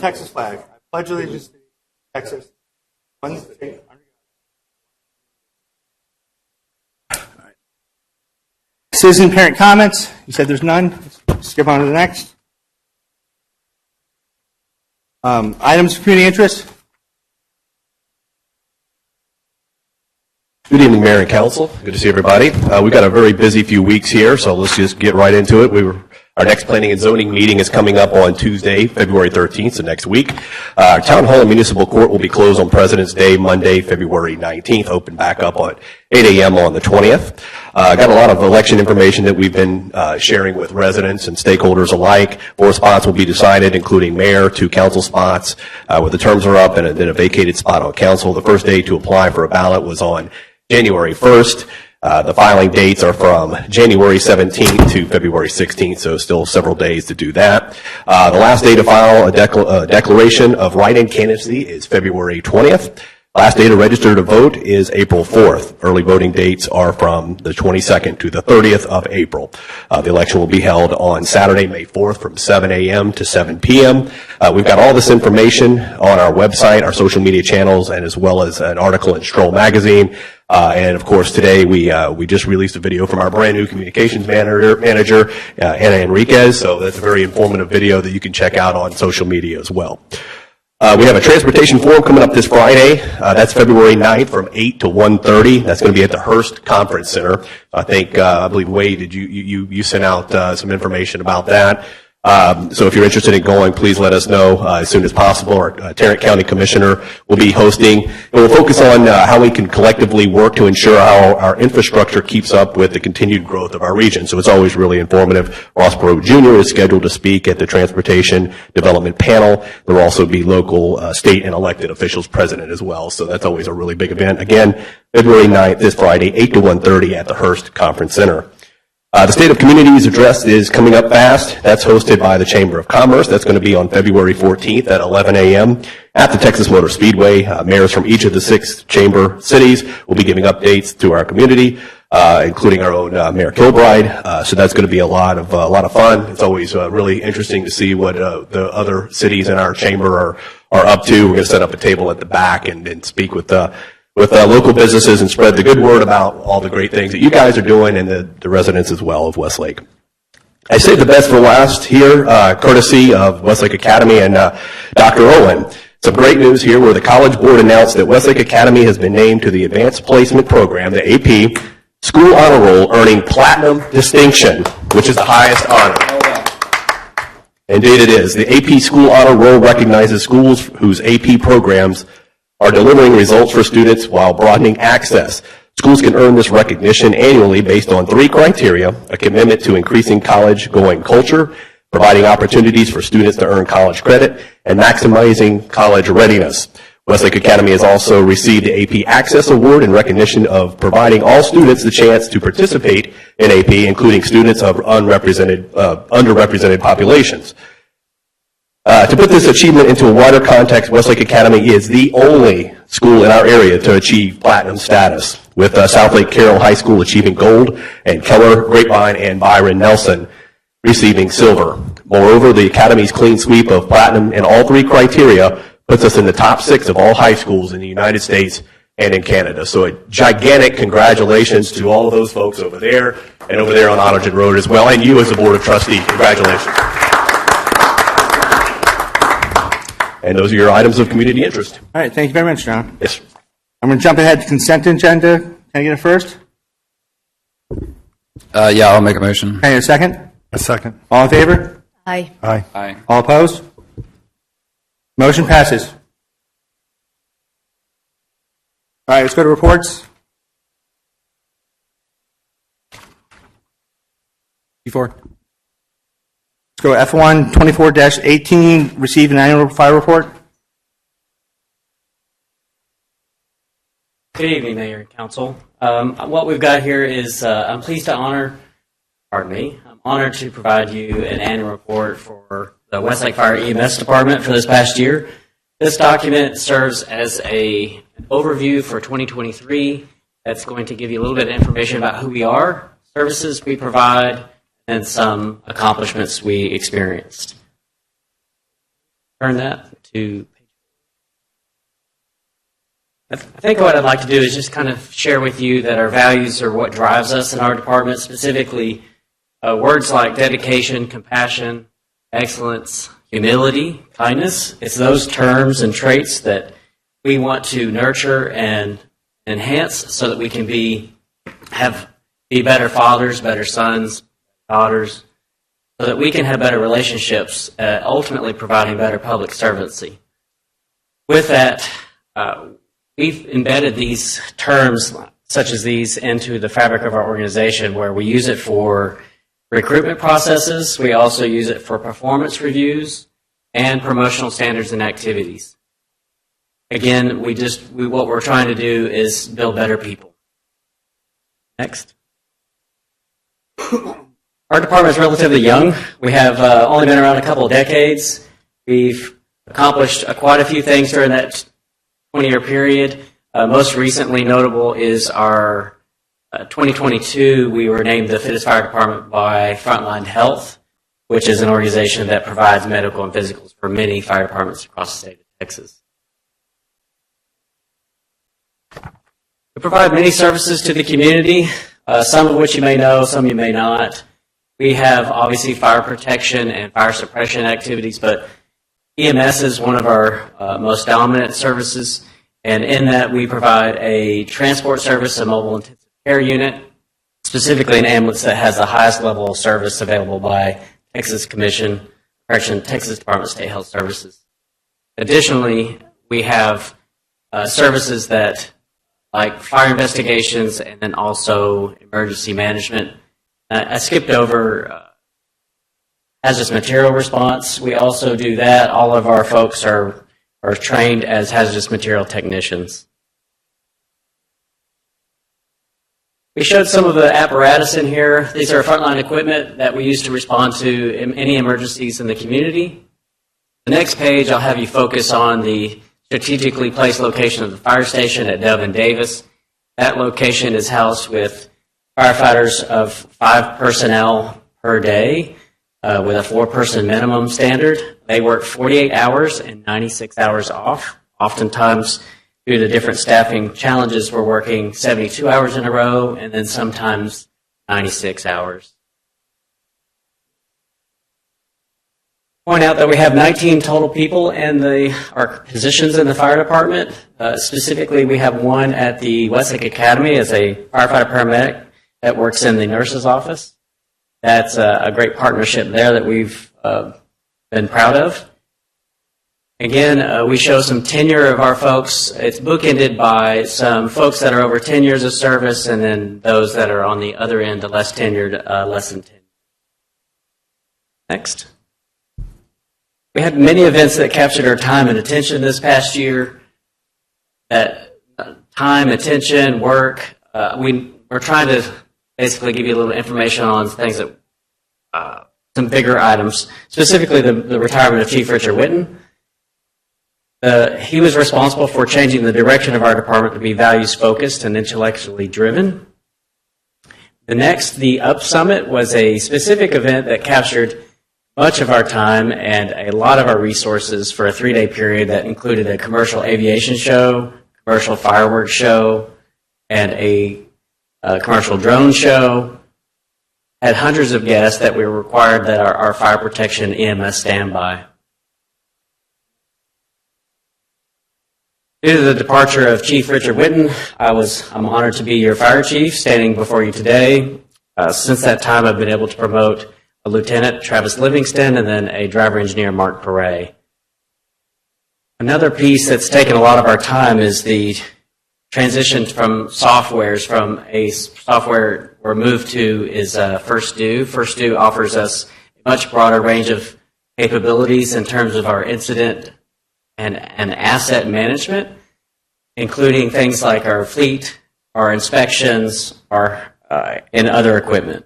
Texas flag. I pledge allegiance to Texas, one state under God. Citizen parent comments. You said there's none. Let's skip on to the next. Items of community interest. Good evening, Mayor and Council. Good to see everybody. We've got a very busy few weeks here, so let's just get right into it. Our next planning and zoning meeting is coming up on Tuesday, February 13th, so next week. Our Town Hall and Municipal Court will be closed on President's Day, Monday, February 19th, open back up at 8 a.m. on the 20th. Got a lot of election information that we've been sharing with residents and stakeholders alike. 4 spots will be decided, including mayor, 2 council spots, where the terms are up, and then a vacated spot on council. The first day to apply for a ballot was on January 1st. The filing dates are from January 17th to February 16th, so still several days to do that. The last day to file a declaration of write-in candidacy is February 20th. Last day to register to vote is April 4th. Early voting dates are from the 22nd to the 30th of April. The election will be held on Saturday, May 4th from 7 a.m. to 7 p.m. We've got all this information on our website, our social media channels, and as well as an article in Stroll Magazine. And of course, today we just released a video from our brand new communications manager Hannah Enriquez. So that's a very informative video that you can check out on social media as well. We have a transportation forum coming up this Friday. That's February 9th from 8 to 1:30. That's going to be at the Hearst Conference Center. I believe Wade, did you sent out some information about that? So if you're interested in going, please let us know as soon as possible. Our Tarrant County Commissioner will be hosting. And we'll focus on how we can collectively work to ensure how our infrastructure keeps up with the continued growth of our region. So it's always really informative. Ross Perot Jr. is scheduled to speak at the Transportation Development Panel. There will also be local, state, and elected officials present as well. So that's always a really big event. Again, February 9th, this Friday, 8 to 1:30 at the Hearst Conference Center. The State of Communities Address is coming up fast. That's hosted by the Chamber of Commerce. That's going to be on February 14th at 11 a.m. at the Texas Motor Speedway. Mayors from each of the 6 chamber cities will be giving updates to our community, including our own Mayor Kilbride. So that's going to be a lot of fun. It's always really interesting to see what the other cities in our chamber are up to. We're going to set up a table at the back and speak with local businesses and spread the good word about all the great things that you guys are doing and the residents as well of Westlake. I saved the best for last here, courtesy of Westlake Academy and Dr. Owen. Some great news here where the College Board announced that Westlake Academy has been named to the Advanced Placement Program, the AP, School Honor Roll, earning Platinum Distinction, which is the highest honor. Indeed it is. The AP School Honor Roll recognizes schools whose AP programs are delivering results for students while broadening access. Schools can earn this recognition annually based on 3 criteria: a commitment to increasing college-going culture, providing opportunities for students to earn college credit, and maximizing college readiness. Westlake Academy has also received the AP Access Award in recognition of providing all students the chance to participate in AP, including students of underrepresented populations. To put this achievement into a wider context, Westlake Academy is the only school in our area to achieve platinum status, with Southlake Carroll High School achieving gold and Keller, Grapevine, and Byron Nelson receiving silver. Moreover, the Academy's clean sweep of platinum in all 3 criteria puts us in the top 6 of all high schools in the United States and in Canada. So a gigantic congratulations to all of those folks over there and over there on Otterton Road as well, and you as the Board of Trustees. Congratulations. And those are your items of community interest. All right, thank you very much, John. Yes. I'm going to jump ahead to consent agenda. Can I get it first? Yeah, I'll make a motion. Can I get a second? A second. All in favor? Aye. Aye. Aye. All opposed? Motion passes. All right, let's go to reports. Before. Let's go F1 24-18, receive an annual fire report. Good evening, Mayor and Council. What we've got here is I'm pleased to I'm honored to provide you an annual report for the Westlake Fire EMS Department for this past year. This document serves as an overview for 2023. That's going to give you a little bit of information about who we are, services we provide, and some accomplishments we experienced. Turn that. to I think what I'd like to do is just kind of share with you that our values are what drives us in our department, specifically words like dedication, compassion, excellence, humility, kindness. It's those terms and traits that we want to nurture and enhance so that we can be better fathers, better sons, daughters, so that we can have better relationships, ultimately providing better public servancy. With that, we've embedded these terms, such as these, into the fabric of our organization, where we use it for recruitment processes. We also use it for performance reviews and promotional standards and activities. Again, what we're trying to do is build better people. Next. Our department is relatively young. We have only been around a couple of decades. We've accomplished quite a few things during that 20-year period. Most recently notable is our 2022, we were named the fittest fire department by Frontline Health, which is an organization that provides medical and physicals for many fire departments across the state of Texas. We provide many services to the community, some of which you may know, some you may not. We have obviously fire protection and fire suppression activities, but EMS is one of our most dominant services, and in that we provide a transport service, a mobile intensive care unit, specifically an ambulance that has the highest level of service available by Texas Department of State Health Services. Additionally, we have services that like fire investigations and then also emergency management. I skipped over hazardous material response. We also do that. All of our folks are trained as hazardous material technicians. We showed some of the apparatus in here. These are frontline equipment that we use to respond to any emergencies in the community. The next page, I'll have you focus on the strategically placed location of the fire station at Dove and Davis. That location is housed with firefighters of 5 personnel per day with a 4-person minimum standard. They work 48 hours and 96 hours off. Oftentimes, due to different staffing challenges, we're working 72 hours in a row and then sometimes 96 hours. Point out that we have 19 total people in our positions in the fire department. Specifically, we have one at the Westlake Academy as a firefighter paramedic that works in the nurse's office. That's a great partnership there that we've been proud of. Again, we show some tenure of our folks. It's bookended by some folks that are over 10 years of service and then those that are on the other end, the less tenured, less than 10. Next. We had many events that captured our time and attention this past year. That time, attention, work, we're trying to basically give you a little information on things that, some bigger items, specifically the retirement of Chief Richard Whitten. He was responsible for changing the direction of our department to be values-focused and intellectually driven. The next, the Up Summit, was a specific event that captured much of our time and a lot of our resources for a 3-day period that included a commercial aviation show, commercial fireworks show, and a commercial drone show. Had hundreds of guests that we were required that our fire protection EMS standby. Due to the departure of Chief Richard Whitten, I'm honored to be your fire chief standing before you today. Since that time, I've been able to promote a Lieutenant, Travis Livingston, and then a driver engineer, Mark Perret. Another piece that's taken a lot of our time is the transition from softwares. From a software we're moved to is First Due. First Due offers us a much broader range of capabilities in terms of our incident and asset management, including things like our fleet, our inspections, and other equipment.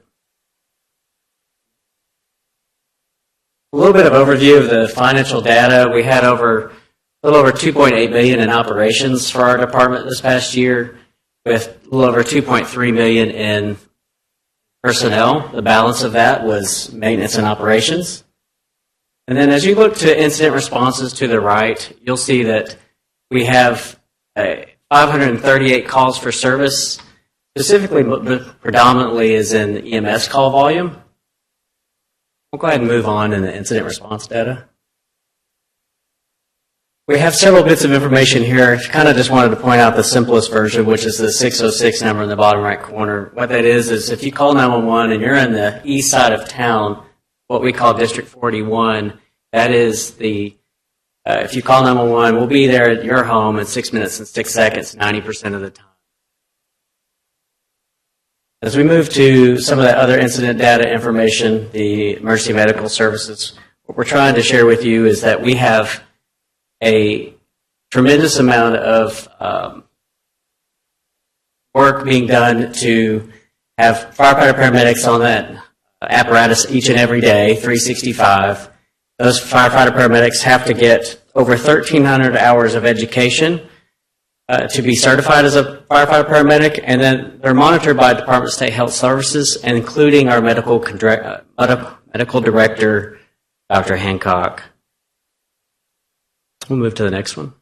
A little bit of overview of the financial data. We had a little over $2.8 million in operations for our department this past year, with a little over $2.3 million in personnel. The balance of that was maintenance and operations. And then as you look to incident responses to the right, you'll see that we have 538 calls for service, specifically predominantly is in EMS call volume. We'll go ahead and move on in the incident response data. We have several bits of information here. Kind of just wanted to point out the simplest version, which is the 606 number in the bottom right corner. What that is if you call 911 and you're in the east side of town, what we call District 41, that is the, if you call 911, we'll be there at your home in 6 minutes and 6 seconds, 90% of the time. As we move to some of the other incident data information, the emergency medical services, what we're trying to share with you is that we have a tremendous amount of work being done to have firefighter paramedics on that apparatus each and every day, 365. Those firefighter paramedics have to get over 1,300 hours of education to be certified as a firefighter paramedic, and then they're monitored by Department of State Health Services, including our medical director, Dr. Hancock. We'll move to the next one.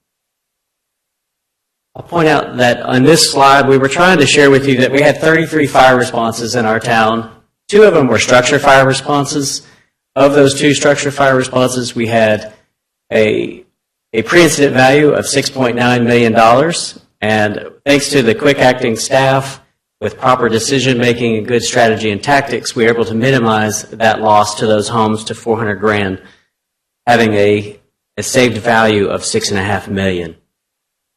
I'll point out that on this slide, we were trying to share with you that we had 33 fire responses in our town. 2 of them were structure fire responses. Of those 2 structure fire responses, we had a pre-incident value of $6.9 million. And thanks to the quick acting staff with proper decision making and good strategy and tactics, we were able to minimize that loss to those homes to $400,000, having a saved value of $6.5 million.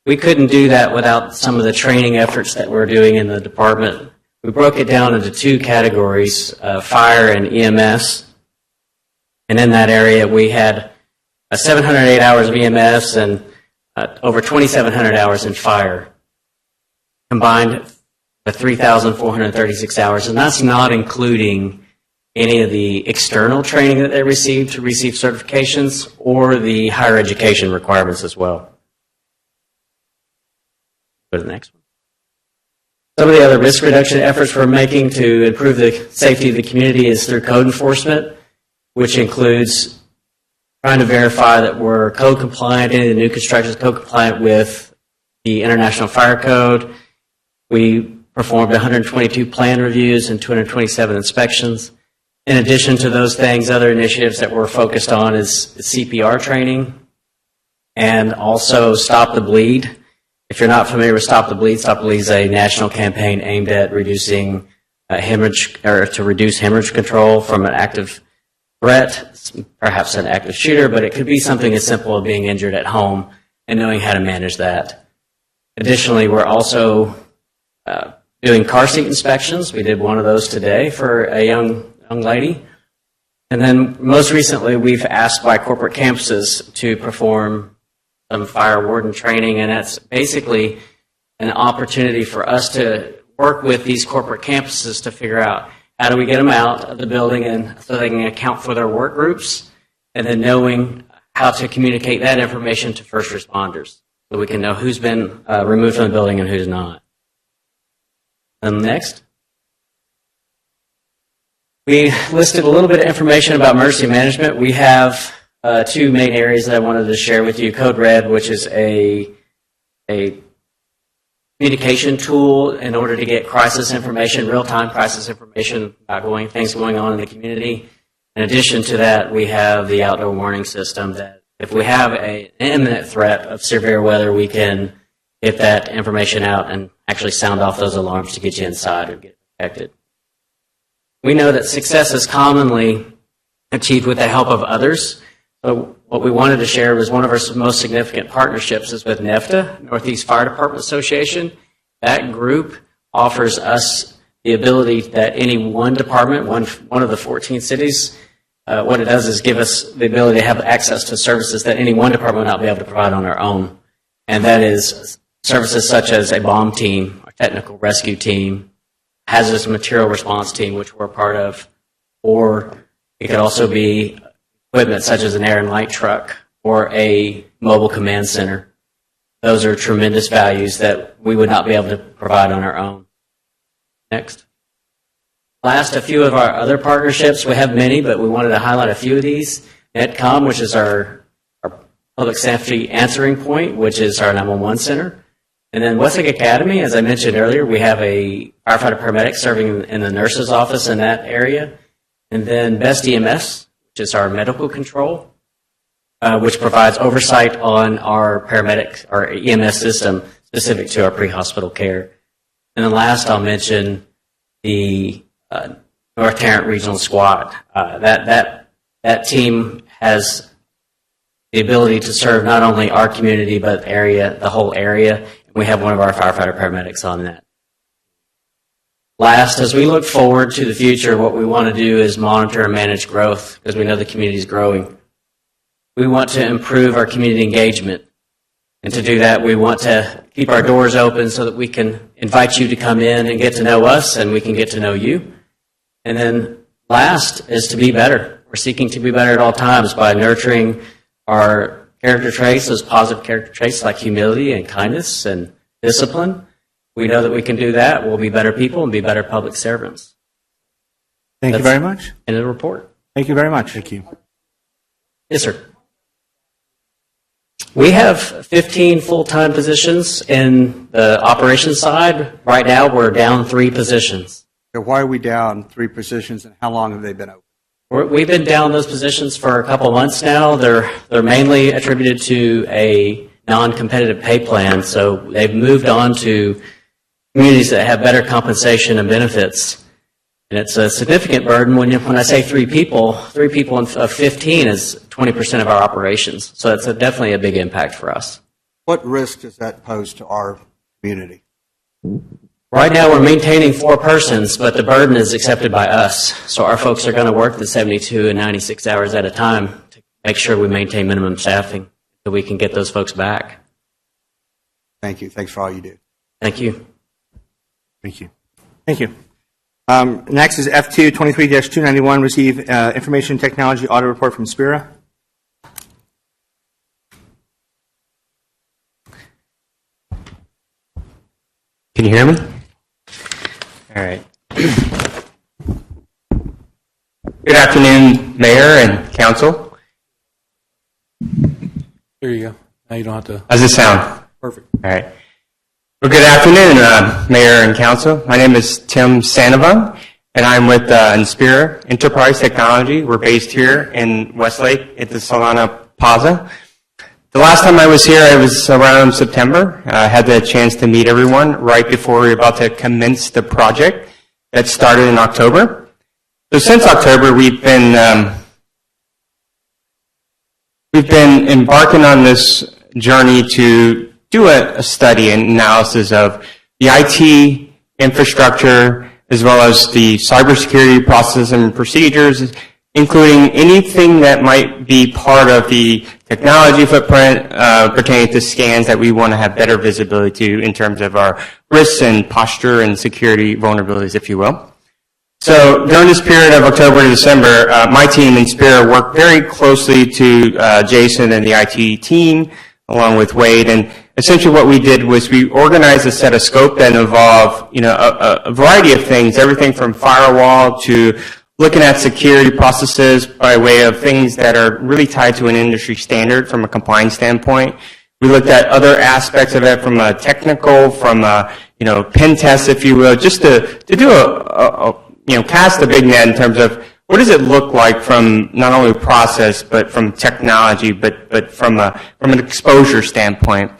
We couldn't do that without some of the training efforts that we're doing in the department. We broke it down into 2 categories, fire and EMS. And in that area, we had 708 hours of EMS and over 2,700 hours in fire, combined with 3,436 hours. And that's not including any of the external training that they received to receive certifications or the higher education requirements as well. Go to the next one. Some of the other risk reduction efforts we're making to improve the safety of the community is through code enforcement, which includes trying to verify that we're code compliant, any of the new construction is code compliant with the International Fire Code. We performed 122 plan reviews and 227 inspections. In addition to those things, other initiatives that we're focused on is CPR training and also Stop the Bleed. If you're not familiar with Stop the Bleed is a national campaign aimed at reducing hemorrhage, or to reduce hemorrhage control from an active threat, perhaps an active shooter, but it could be something as simple as being injured at home and knowing how to manage that. Additionally, we're also doing car seat inspections. We did one of those today for a young lady. And then most recently, we've asked by corporate campuses to perform some fire warden training, and that's basically an opportunity for us to work with these corporate campuses to figure out how do we get them out of the building and so they can account for their work groups, and then knowing how to communicate that information to first responders so we can know who's been removed from the building and who's not. And next. We listed a little bit of information about emergency management. We have 2 main areas that I wanted to share with you. Code Red, which is a communication tool in order to get crisis information, real-time crisis information about things going on in the community. In addition to that, we have the outdoor warning system that if we have an imminent threat of severe weather, we can get that information out and actually sound off those alarms to get you inside or get protected. We know that success is commonly achieved with the help of others. So what we wanted to share was one of our most significant partnerships is with NEFTA, Northeast Fire Department Association. That group offers us the ability that any one department, one of the 14 cities, what it does is give us the ability to have access to services that any one department would not be able to provide on their own. And that is services such as a bomb team, a technical rescue team, hazardous material response team, which we're a part of, or it could also be equipment such as an air and light truck or a mobile command center. Those are tremendous values that we would not be able to provide on our own. Next. Last, a few of our other partnerships. We have many, but we wanted to highlight a few of these. Netcom, which is our public safety answering point, which is our 911 center. And then Westlake Academy, as I mentioned earlier, we have a firefighter paramedic serving in the nurse's office in that area. And then Best EMS, which is our medical control, which provides oversight on our paramedic, our EMS system specific to our pre-hospital care. And then last, I'll mention the North Tarrant Regional Squad. That team has the ability to serve not only our community, but the whole area. We have one of our firefighter paramedics on that. Last, as we look forward to the future, what we want to do is monitor and manage growth because we know the community is growing. We want to improve our community engagement. And to do that, we want to keep our doors open so that we can invite you to come in and get to know us and we can get to know you. And then last is to be better. We're seeking to be better at all times by nurturing our character traits, those positive character traits like humility and kindness and discipline. We know that we can do that. We'll be better people and be better public servants. Thank you very much. End of the report. Thank you very much. Thank you. Yes, sir. We have 15 full-time positions in the operations side. Right now, we're down 3 positions. So why are we down 3 positions, and how long have they been open? We've been down those positions for a couple months now. They're mainly attributed to a non-competitive pay plan, so they've moved on to communities that have better compensation and benefits. And it's a significant burden when I say 3 people of 15 is 20% of our operations. So it's definitely a big impact for us. What risk does that pose to our community? Right now, we're maintaining 4 persons, but the burden is accepted by us. So our folks are going to work the 72 and 96 hours at a time to make sure we maintain minimum staffing so we can get those folks back. Thank you. Thanks for all you do. Thank you. Thank you. Thank you. Next is F2 23-291, receive information technology audit report from Spira. Can you hear me? All right. Good afternoon, Mayor and Council. There you go. Now you don't have to. How's it sound? Perfect. All right. Well, good afternoon, Mayor and Council. My name is Tim Sandoval, and I'm with Inspira Enterprise Technology. We're based here in Westlake at the Solana Plaza. The last time I was here, it was around September. I had the chance to meet everyone right before we were about to commence the project that started in October. So since October, we've been embarking on this journey to do a study and analysis of the IT infrastructure as well as the cybersecurity processes and procedures, including anything that might be part of the technology footprint pertaining to scans that we want to have better visibility to in terms of our risks and posture and security vulnerabilities, if you will. So during this period of October to December, my team Inspira worked very closely to Jason and the IT team, along with Wade, and essentially what we did was we organized a set of scope that involved, a variety of things, everything from firewall to looking at security processes by way of things that are really tied to an industry standard from a compliance standpoint. We looked at other aspects of it from a technical, from a, pen test, if you will, just to do cast a big net in terms of what does it look like from not only process, but from technology, but from an exposure standpoint.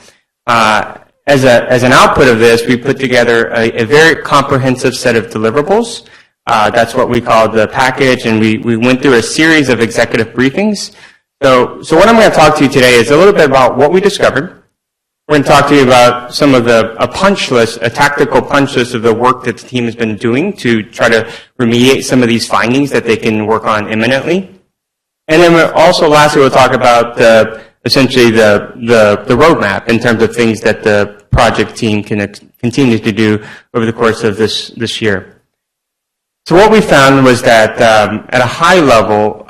As an output of this, we put together a very comprehensive set of deliverables. That's what we call the package, and we went through a series of executive briefings. So what I'm going to talk to you today is a little bit about what we discovered. We're going to talk to you about some of a tactical punch list of the work that the team has been doing to try to remediate some of these findings that they can work on imminently. And then lastly, we'll talk about essentially the roadmap in terms of things that the project team can continue to do over the course of this year. So what we found was that at a high level,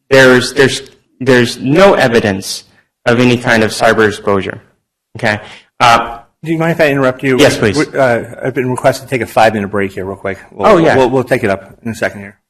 there's no evidence of any kind of cyber exposure. Okay. Do you mind if I interrupt you? Yes, please. I've been requested to take a 5-minute break here real quick. Yeah. We'll take it up in a second here.